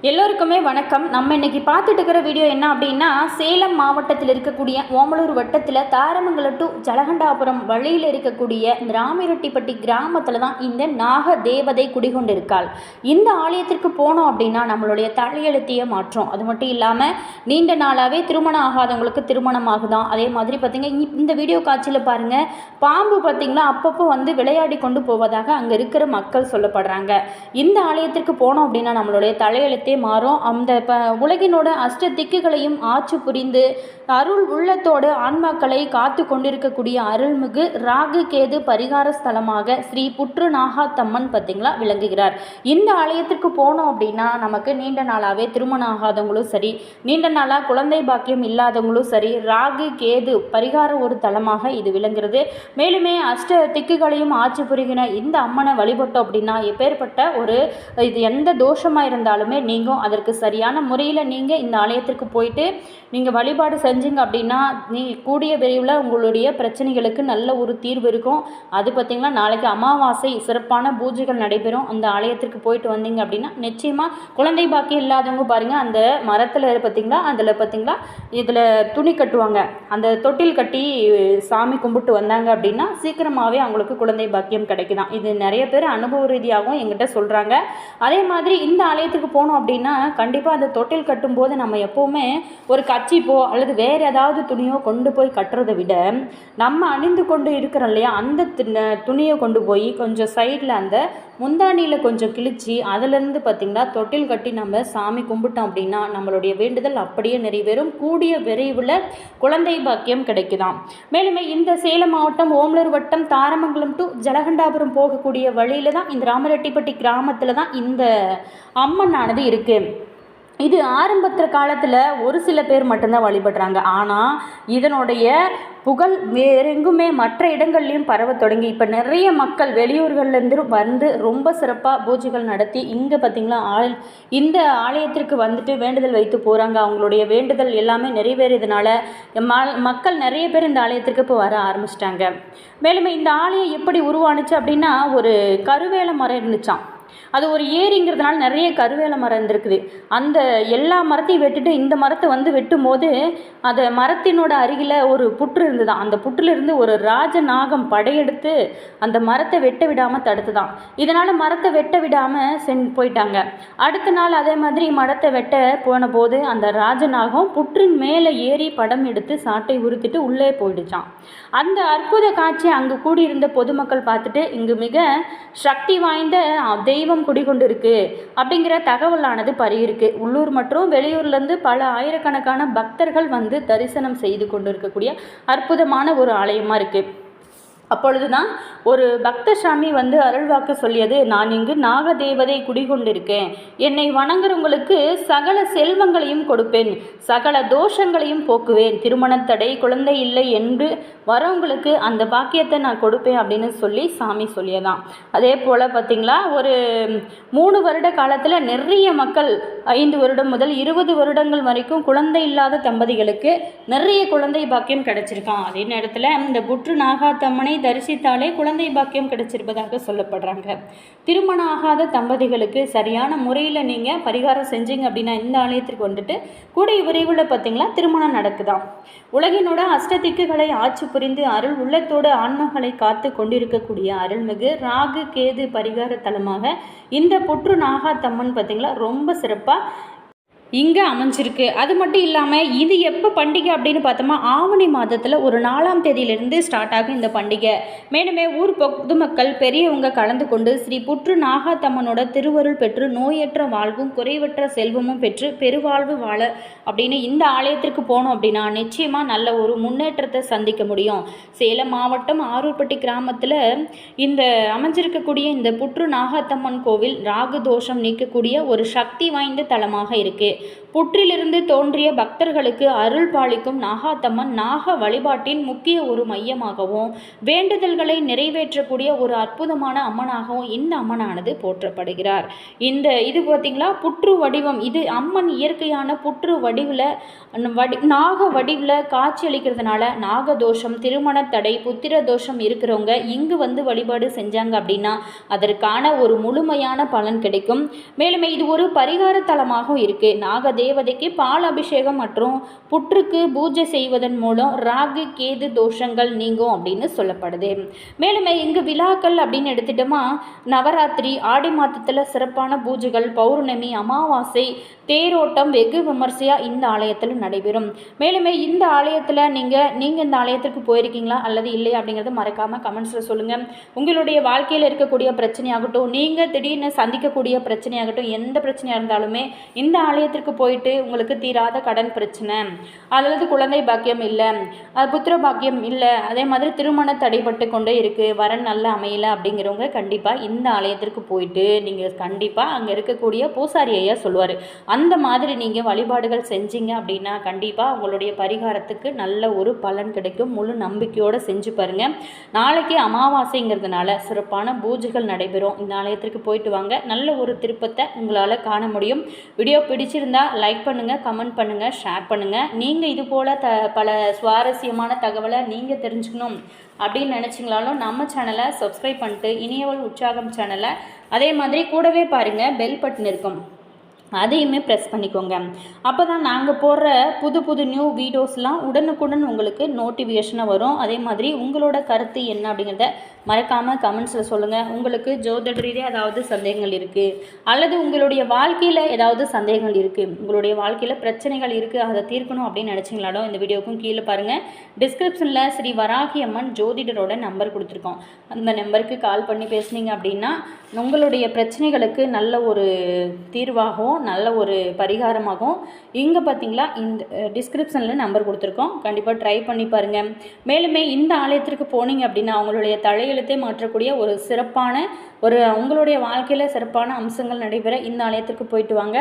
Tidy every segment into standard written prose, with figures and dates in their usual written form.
எல்லோருக்குமே வணக்கம். நம்ம இன்னைக்கு பார்த்துட்டு இருக்கிற வீடியோ என்ன அப்படின்னா, சேலம் மாவட்டத்தில் இருக்கக்கூடிய ஓமலூர் வட்டத்தில் தாரமங்கலம் டு ஜலகண்டாபுரம் வழியில் இருக்கக்கூடிய இந்த ராமிரெட்டிப்பட்டி கிராமத்தில் தான் இந்த நாக தேவதை குடிகொண்டிருக்காள். இந்த ஆலயத்திற்கு போனோம் அப்படின்னா நம்மளுடைய தலையெழுத்தையே மாற்றோம். அது மட்டும் இல்லாமல் நீண்ட நாளாகவே திருமணம் ஆகாதவங்களுக்கு திருமணம் ஆகுதான். அதே மாதிரி பார்த்திங்கன்னா இந்த வீடியோ காட்சியில் பாருங்கள், பாம்பு பார்த்திங்கன்னா அப்பப்போ வந்து விளையாடி கொண்டு போவதாக அங்கே இருக்கிற மக்கள் சொல்லப்படுறாங்க. இந்த ஆலயத்திற்கு போனோம் அப்படின்னா நம்மளுடைய தலையெழுத்து மாறும். அந்த உலகினோட அஷ்ட திக்குகளையும் ஆட்சி புரிந்து அருள் உள்ளத்தோடு ஆன்மாக்களை காத்து கொண்டிருக்கக்கூடிய அருள்மிகு ராகு கேது பரிகார ஸ்தலமாக ஸ்ரீ புற்று நாகாத்தம்மன் பார்த்தீங்களா விளங்குகிறார். இந்த ஆலயத்திற்கு போனோம் அப்படின்னா நமக்கு நீண்ட நாளாகவே திருமணம் ஆகாதவங்களும் சரி, நீண்ட நாளாக குழந்தை பாக்கியம் இல்லாதவங்களும் சரி, ராகு கேது பரிகார ஒரு தலமாக இது விளங்குகிறது. மேலுமே அஷ்ட திக்குகளையும் ஆட்சி புரிகிற இந்த அம்மனை வழிபட்டோம் அப்படின்னா எப்பேற்பட்ட ஒரு இது எந்த தோஷமாக இருந்தாலுமே நீங்கள் அதற்கு சரியான முறையில் நீங்கள் இந்த ஆலயத்திற்கு போயிட்டு நீங்கள் வழிபாடு செஞ்சீங்க அப்படின்னா கூடிய விரைவில் உங்களுடைய பிரச்சனைகளுக்கு நல்ல ஒரு தீர்வு இருக்கும். அது பார்த்திங்கன்னா நாளைக்கு அமாவாசை சிறப்பான பூஜைகள் நடைபெறும். அந்த ஆலயத்திற்கு போயிட்டு வந்தீங்க அப்படின்னா நிச்சயமாக குழந்தை பாக்கியம் இல்லாதவங்க பாருங்கள், அந்த மரத்தில் பார்த்திங்களா அதில் பார்த்திங்களா இதில் துணி கட்டுவாங்க, அந்த தொட்டில் கட்டி சாமி கும்பிட்டு வந்தாங்க அப்படின்னா சீக்கிரமாகவே அவங்களுக்கு குழந்தை பாக்கியம் கிடைக்குதான். இது நிறைய பேர் அனுபவ ரீதியாகவும் எங்கிட்ட சொல்கிறாங்க. அதே மாதிரி இந்த ஆலயத்துக்கு போனோம் அப்படின்னா கண்டிப்பாக அந்த தொட்டில் கட்டும்போது நம்ம எப்போவுமே ஒரு கச்சிப்போ அல்லது வேறு ஏதாவது துணியோ கொண்டு போய் கட்டுறதை விட நம்ம அணிந்து கொண்டு இருக்கிறோம் இல்லையா, அந்த துணியை கொண்டு போய் கொஞ்சம் சைடில் அந்த முந்தானியில் கொஞ்சம் கிழிச்சி அதிலிருந்து பார்த்திங்கன்னா தொட்டில் கட்டி நம்ம சாமி கும்பிட்டோம் அப்படின்னா நம்மளுடைய வேண்டுதல் அப்படியே நிறைவேறும். கூடிய விரைவில் குழந்தை பாக்கியம் கிடைக்குதாம். மேலுமே இந்த சேலம் மாவட்டம் ஓமலூர் வட்டம் தாரமங்கலம் டு ஜலகண்டாபுரம் போகக்கூடிய வழியில் தான் இந்த ராமிரெட்டிப்பட்டி கிராமத்தில் தான் இந்த அம்மனானது இருக்குது. இது ஆரம்பத்தில் காலத்தில் ஒரு சில பேர் மட்டும்தான் வழிபடுறாங்க. ஆனால் இதனுடைய புகழ் வேறெங்குமே மற்ற இடங்கள்லையும் பரவ தொடங்கி இப்போ நிறைய மக்கள் வெளியூர்கள்லேருந்து வந்து ரொம்ப சிறப்பாக பூஜைகள் நடத்தி இங்கே பார்த்திங்களா இந்த ஆலயத்திற்கு வந்துட்டு வேண்டுதல் வைத்து போகிறாங்க. அவங்களுடைய வேண்டுதல் எல்லாமே நிறைவேறதுனால மக்கள் நிறைய பேர் இந்த ஆலயத்திற்கு இப்போ வர ஆரம்பிச்சிட்டாங்க. மேலுமே இந்த ஆலயம் எப்படி உருவானுச்சு அப்படின்னா ஒரு கருவேல மரம் இருந்துச்சான். அது ஒரு ஏரிங்கிறதுனால நிறைய கருவேல மரம் இருந்திருக்குது. அந்த எல்லா மரத்தையும் வெட்டிட்டு இந்த மரத்தை வந்து வெட்டும் போது அந்த மரத்தினோட அருகில் ஒரு புற்று இருந்துதான். அந்த புற்றிலிருந்து ஒரு ராஜநாகம் படையெடுத்து அந்த மரத்தை வெட்ட விடாமல் தடுத்துதான். இதனால் மரத்தை வெட்ட விடாமல் போயிட்டாங்க. அடுத்த நாள் அதே மாதிரி மரத்தை வெட்ட போன போது அந்த ராஜநாகம் புற்றின் மேலே ஏறி படம் எடுத்து சாட்டை உறுத்திட்டு உள்ளே போயிடுச்சான். அந்த அற்புத காட்சி அங்கு கூடியிருந்த பொதுமக்கள் பார்த்துட்டு இங்கு மிக சக்தி வாய்ந்த தெய்வம் குடிகொண்டு இருக்கு அப்படிங்கிற தகவலானது பரவியிருக்கு. உள்ளூர் மற்றும் வெளியூர்லேருந்து பல ஆயிரக்கணக்கான பக்தர்கள் வந்து தரிசனம் செய்து கொண்டு இருக்கக்கூடிய அற்புதமான ஒரு ஆலயமாக இருக்குது. அப்பொழுது தான் ஒரு பக்த சாமி வந்து அருள்வாக்கு சொல்லியது, நான் இங்கு நாகதேவதை குடிகொண்டிருக்கேன், என்னை வணங்குறவங்களுக்கு சகல செல்வங்களையும் கொடுப்பேன், சகல தோஷங்களையும் போக்குவேன், திருமணத்தடை குழந்தை இல்லை என்று வரவங்களுக்கு அந்த பாக்கியத்தை நான் கொடுப்பேன் அப்படின்னு சொல்லி சாமி சொல்லியதான். அதே போல் பார்த்திங்களா ஒரு 3 வருட காலத்தில் நிறைய மக்கள் 5 வருடம் முதல் 20 வருடங்கள் வரைக்கும் குழந்தை இல்லாத தம்பதிகளுக்கு நிறைய குழந்தை பாக்கியம் கிடைச்சிருக்கான். அதே நேரத்தில் இந்த புற்று நாகாத்தம்மனை தரிசித்தாலே குழந்தை பாக்கியம் கிடைச்சிருப்பதாக சொல்லப்படுறாங்க. திருமணம் ஆகாத தம்பதிகளுக்கு சரியான முறையில் நீங்கள் பரிகாரம் செஞ்சீங்க அப்படின்னா இந்த ஆலயத்திற்கு வந்துட்டு கூடிய விரைவில் பார்த்திங்களா திருமணம் நடக்குதாம். உலகினோட அஷ்டதிக்குகளை ஆட்சி புரிந்து அருள் உள்ளத்தோடு ஆன்மாக்களை காத்து கொண்டிருக்கக்கூடிய அருள்மிகு ராகு கேது பரிகார தலமாக இந்த புற்று நாகாத்தம்மன் பார்த்திங்களா ரொம்ப சிறப்பாக இங்கே அமைஞ்சிருக்கு. அது மட்டும் இல்லாமல் இது எப்போ பண்டிகை அப்படின்னு பார்த்தோமா, ஆவணி மாதத்தில் ஒரு 4ஆம் தேதியிலிருந்து ஸ்டார்ட் ஆகும் இந்த பண்டிகை. மேலுமே ஊர் பொதுமக்கள் பெரியவங்க கலந்து கொண்டு ஸ்ரீ புற்று நாகாத்தம்மனோட திருவருள் பெற்று நோயற்ற வாழ்வும் குறைவற்ற செல்வமும் பெற்று பெருவாழ்வு வாழ அப்படின்னு இந்த ஆலயத்திற்கு போனோம் அப்படின்னா நிச்சயமாக நல்ல ஒரு முன்னேற்றத்தை சந்திக்க முடியும். சேலம் மாவட்டம் ஆரூர்பட்டி கிராமத்தில் இந்த அமைஞ்சிருக்கக்கூடிய இந்த புற்று நாகாத்தம்மன் கோவில் ராகு தோஷம் நீக்கக்கூடிய ஒரு சக்தி வாய்ந்த தலமாக இருக்குது. புற்றிலிருந்து தோன்றிய பக்தர்களுக்கு அருள் பாலிக்கும் நாகாத்தம்மன் நாக வழிபாட்டின் முக்கிய ஒரு மையமாகவும் வேண்டுதல்களை நிறைவேற்றக்கூடிய ஒரு அற்புதமான அம்மனாகவும் இந்த அம்மனானது போற்றப்படுகிறார். இது பார்த்திங்களா புற்று வடிவம், இது அம்மன் இயற்கையான புற்று வடிவில் நாக வடிவில் காட்சி அளிக்கிறதுனால நாகதோஷம், திருமண தடை, புத்திர தோஷம் இருக்கிறவங்க இங்கு வந்து வழிபாடு செஞ்சாங்க அப்படின்னா அதற்கான ஒரு முழுமையான பலன் கிடைக்கும். மேலும் இது ஒரு பரிகார தலமாகவும் இருக்குது. நாக தேவதைக்கு பால் அபிஷேகம் மற்றும் புற்றுக்கு பூஜை செய்வதன் மூலம் ராகு கேது தோஷங்கள் நீங்கும் அப்படின்னு சொல்லப்படுது. மேலும் இங்கு விழாக்கள் அப்படின்னு எடுத்துட்டோமா, நவராத்திரி, ஆடி மாதத்தில் சிறப்பான பூஜைகள், பௌர்ணமி, அமாவாசை, தேரோட்டம் வெகு விமர்சையாக இந்த ஆலயத்தில் நடைபெறும். மேலும் இந்த ஆலயத்தில் நீங்கள் இந்த ஆலயத்திற்கு போயிருக்கீங்களா அல்லது இல்லை அப்படிங்கிறத மறக்காமல் கமெண்ட்ஸில் சொல்லுங்கள். உங்களுடைய வாழ்க்கையில் இருக்கக்கூடிய பிரச்சனையாகட்டும், நீங்கள் திடீர்னு சந்திக்கக்கூடிய பிரச்சனையாகட்டும், எந்த பிரச்சனையாக இருந்தாலுமே இந்த ஆலயத்திற்கு போயிட்டு உங்களுக்கு தீராத கடன் பிரச்சனை அல்லது குழந்தை பாக்கியம் இல்லை, புத்திர பாக்கியம் இல்லை, அதே மாதிரி திருமண தடைப்பட்டு கொண்டே இருக்குது, வரன் நல்லா அமையலை அப்படிங்கிறவங்க கண்டிப்பாக இந்த ஆலயத்திற்கு போயிட்டு நீங்கள் கண்டிப்பாக அங்கே இருக்கக்கூடிய பூசாரி ஐயா சொல்லுவார். அந்த மாதிரி நீங்கள் வழிபாடுகள் செஞ்சீங்க அப்படின்னா கண்டிப்பாக உங்களுடைய பரிகாரத்துக்கு நல்ல ஒரு பலன் கிடைக்கும். முழு நம்பிக்கையோடு செஞ்சு பாருங்கள். நாளைக்கு அமாவாசைங்கிறதுனால சிறப்பான பூஜைகள் நடைபெறும். இந்த ஆலயத்திற்கு போயிட்டு வாங்க, நல்ல ஒரு திருப்பத்தை உங்களால் காண முடியும். வீடியோ பிடிச்சிருந்தா லைக் பண்ணுங்கள், கமெண்ட் பண்ணுங்கள், ஷேர் பண்ணுங்கள். நீங்கள் இது போல் பல சுவாரஸ்யமான தகவலை நீங்கள் தெரிஞ்சுக்கணும் அப்படின்னு நினச்சிங்களாலும் நம்ம சேனலை சப்ஸ்கிரைப் பண்ணிட்டு இனியவள் உற்சாகம் சேனலை அதே மாதிரி கூடவே பாருங்கள், பெல் பட்டன் இருக்கும், அதையுமே ப்ரெஸ் பண்ணிக்கோங்க. அப்போ தான் நாங்கள் போடுற புது நியூ வீடியோஸ்லாம் உடனுக்குடன் உங்களுக்கு நோட்டிஃபிகேஷனாக வரும். அதே மாதிரி உங்களோட கருத்து என்ன அப்படிங்கிறத மறக்காமல் கமெண்ட்ஸில் சொல்லுங்கள். உங்களுக்கு ஜோதிட ரீதியாக ஏதாவது சந்தேகங்கள் இருக்குது அல்லது உங்களுடைய வாழ்க்கையில் ஏதாவது சந்தேகங்கள் இருக்குது, உங்களுடைய வாழ்க்கையில் பிரச்சனைகள் இருக்குது, அதை தீர்க்கணும் அப்படின்னு நினச்சிங்களாலும் இந்த வீடியோக்கும் கீழே பாருங்கள், டிஸ்கிரிப்ஷனில் ஸ்ரீ வராகி அம்மன் ஜோதிடரோட நம்பர் கொடுத்துருக்கோம். அந்த நம்பருக்கு கால் பண்ணி பேசுனீங்க அப்படின்னா உங்களுடைய பிரச்சனைகளுக்கு நல்ல ஒரு தீர்வாகவும் நல்ல ஒரு பரிகாரமாகவும் இங்கே பார்த்தீங்களா இந்த டிஸ்கிரிப்ஷனில் நம்பர் கொடுத்துருக்கோம். கண்டிப்பாக ட்ரை பண்ணி பாருங்கள். மேலுமே இந்த ஆலயத்திற்கு போனீங்க அப்படின்னா அவங்களுடைய தலையெழுத்தை மாற்றக்கூடிய ஒரு சிறப்பான உங்களுடைய வாழ்க்கையில் சிறப்பான அம்சங்கள் நடைபெற இந்த ஆலயத்திற்கு போயிட்டு வாங்க.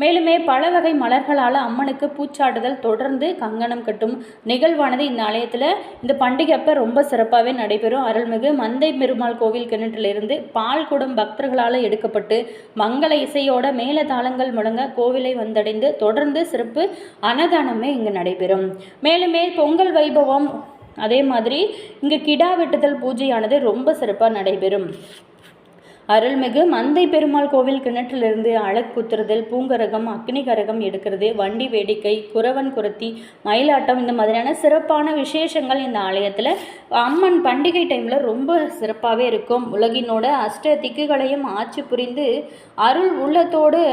மேலுமே பல வகை மலர்களால் அம்மனுக்கு பூச்சாட்டுதல் தொடர்ந்து கங்கணம் கட்டும் நிகழ்வானது இந்த ஆலயத்தில் இந்த பண்டிகை அப்போ ரொம்ப சிறப்பாகவே நடைபெறும். அருள்மிகு மந்தை பெருமாள் கோவில் கிணற்றிலிருந்து பால் குடம் பக்தர்களால் எடுக்கப்பட்டு மங்கள இசையோட மேல தாளங்கள் முழங்க கோவிலை வந்தடைந்து தொடர்ந்து சிறப்பு அன்னதானமே இங்கு நடைபெறும். மேலுமே பொங்கல் வைபவம், அதே மாதிரி இங்கு கிடா வெட்டுதல் பூஜையானது ரொம்ப சிறப்பாக நடைபெறும். அருள்மிகு மந்தை பெருமாள் கோவில் கிணற்றிலிருந்து அழகு குத்துறதல், பூங்கரகம், அக்னி கரகம் எடுக்கிறது, வண்டி வேடிக்கை, குறவன் குரத்தி, மயிலாட்டம், இந்த மாதிரியான சிறப்பான விசேஷங்கள் இந்த ஆலயத்தில் அம்மன் பண்டிகை டைமில் ரொம்ப சிறப்பாகவே இருக்கும். உலகினோட அஷ்ட திக்குகளையும் ஆட்சி புரிந்து அருள் உள்ளத்தோடு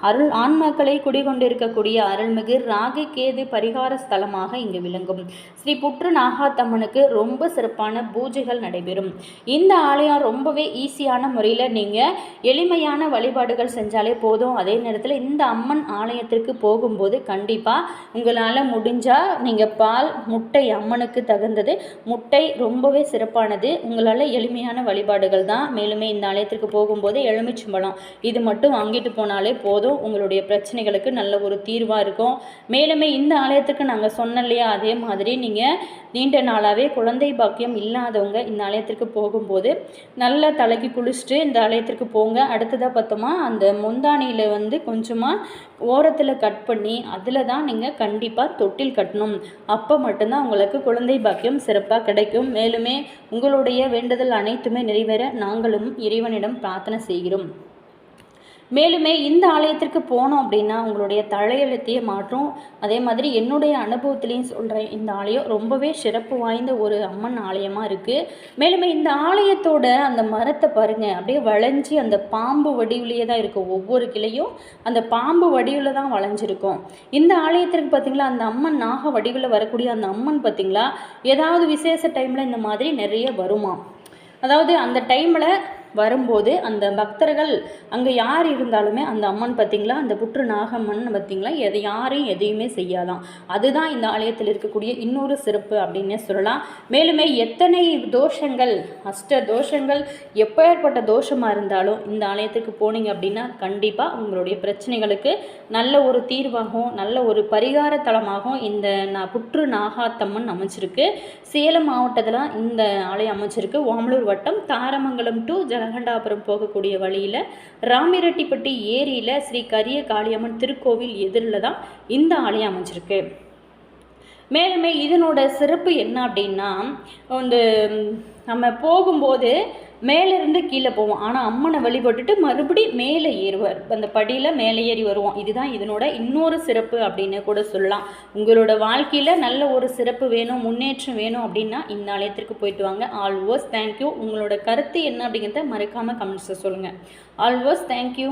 அருள் ஆன்மாக்களை குடிகொண்டு இருக்கக்கூடிய அருள்மிகு ராகு கேது பரிகார ஸ்தலமாக இங்கு விளங்கும். ஸ்ரீ புற்று நாகாத்தம்மனுக்கு ரொம்ப சிறப்பான பூஜைகள் நடைபெறும். இந்த ஆலயம் ரொம்பவே ஈஸியான முறையில் நீங்கள் எளிமையான வழிபாடுகள் செஞ்சாலே போதும். அதே நேரத்தில் இந்த அம்மன் ஆலயத்திற்கு போகும்போது கண்டிப்பாக உங்களால் முடிஞ்சால் நீங்கள் பால், முட்டை, அம்மனுக்கு தகுந்தது முட்டை ரொம்பவே சிறப்பானது. உங்களால் எளிமையான வழிபாடுகள் தான். மேலுமே இந்த ஆலயத்திற்கு போகும்போது எலுமிச்சம்பழம் இது மட்டும் வாங்கிட்டு போனாலே போதும், உங்களுடைய பிரச்சனைகளுக்கு நல்ல ஒரு தீர்வாக இருக்கும். மேலுமே இந்த ஆலயத்துக்கு நாங்கள் சொன்னோம் இல்லையா, அதே மாதிரி நீங்கள் நீண்ட நாளாகவே குழந்தை பாக்கியம் இல்லாதவங்க இந்த ஆலயத்திற்கு போகும்போது நல்ல தலைக்கு குளிச்சுட்டு இந்த ஆலயத்திற்கு போங்க. அடுத்ததாக பார்த்தோமா அந்த முந்தானியில் கொஞ்சமாக ஓரத்தில் கட் பண்ணி அதில் தான் நீங்கள் கண்டிப்பாக தொட்டில் கட்டணும். அப்போ மட்டும்தான் உங்களுக்கு குழந்தை பாக்கியம் சிறப்பாக கிடைக்கும். மேலுமே உங்களுடைய வேண்டுதல் அனைத்துமே நிறைவேற நாங்களும் இறைவனிடம் பிரார்த்தனை செய்கிறோம். மேலுமே இந்த ஆலயத்திற்கு போனோம் அப்படின்னா உங்களுடைய தலையெழுத்தையே மாற்றும். அதே மாதிரி என்னுடைய அனுபவத்திலையும் சொல்கிறேன், இந்த ஆலயம் ரொம்பவே சிறப்பு வாய்ந்த ஒரு அம்மன் ஆலயமாக இருக்குது. மேலுமே இந்த ஆலயத்தோட அந்த மரத்தை பாருங்கள், அப்படியே வளைஞ்சி அந்த பாம்பு வடிவிலேயே தான் இருக்கும். ஒவ்வொரு கிளையும் அந்த பாம்பு வடிவில் தான் வளைஞ்சிருக்கும். இந்த ஆலயத்திற்கு பார்த்திங்களா அந்த அம்மன் நாக வடிவில் வரக்கூடிய அந்த அம்மன் பார்த்திங்களா ஏதாவது விசேஷ டைமில் இந்த மாதிரி நிறைய வருமா. அதாவது அந்த டைமில் வரும்போது அந்த பக்தர்கள் அங்கே யார் இருந்தாலுமே அந்த அம்மன் பார்த்திங்களா, அந்த புற்று நாகம்மன் பார்த்திங்களா, யாரையும் எதையுமே செய்யாதான். அதுதான் இந்த ஆலயத்தில் இருக்கக்கூடிய இன்னொரு சிறப்பு அப்படின்னே சொல்லலாம். மேலுமே எத்தனை தோஷங்கள், அஷ்ட தோஷங்கள், எப்பேற்பட்ட தோஷமாக இருந்தாலும் இந்த ஆலயத்துக்கு போனீங்க அப்படின்னா கண்டிப்பாக உங்களுடைய பிரச்சனைகளுக்கு நல்ல ஒரு தீர்வாகவும் நல்ல ஒரு பரிகார தலமாகவும் இந்த புற்று நாகாத்தம்மன் அமைச்சிருக்கு. சேலம் மாவட்டத்தில் இந்த ஆலயம் அமைச்சிருக்கு. ஓமலூர் வட்டம் தாரமங்கலம் டு ஜலகண்டாபுரம் போகக்கூடிய வழியில் ராமிரெட்டிப்பட்டி ஏரியில் ஸ்ரீ கரிய காளியம்மன் திருக்கோவில் எதிரில் தான் இந்த ஆலயம் அமைச்சிருக்கு. மேலுமே இதனோட சிறப்பு என்ன அப்படின்னா, வந்து நம்ம போகும்போது மேலேருந்து கீழே போவோம், ஆனால் அம்மனை வழிபட்டுட்டு மறுபடி மேலே ஏறுவார், அந்த படியில் மேலே ஏறி வருவோம். இதுதான் இதனோட இன்னொரு சிறப்பு அப்படின்னு கூட சொல்லலாம். உங்களோட வாழ்க்கையில் நல்ல ஒரு சிறப்பு வேணும், முன்னேற்றம் வேணும் அப்படின்னா இந்த ஆலயத்திற்கு போயிட்டு வாங்க. Always thank you. உங்களோட கருத்து என்ன அப்படிங்கிறத மறக்காமல் கமெண்ட்ஸில் சொல்லுங்கள். Always thank you.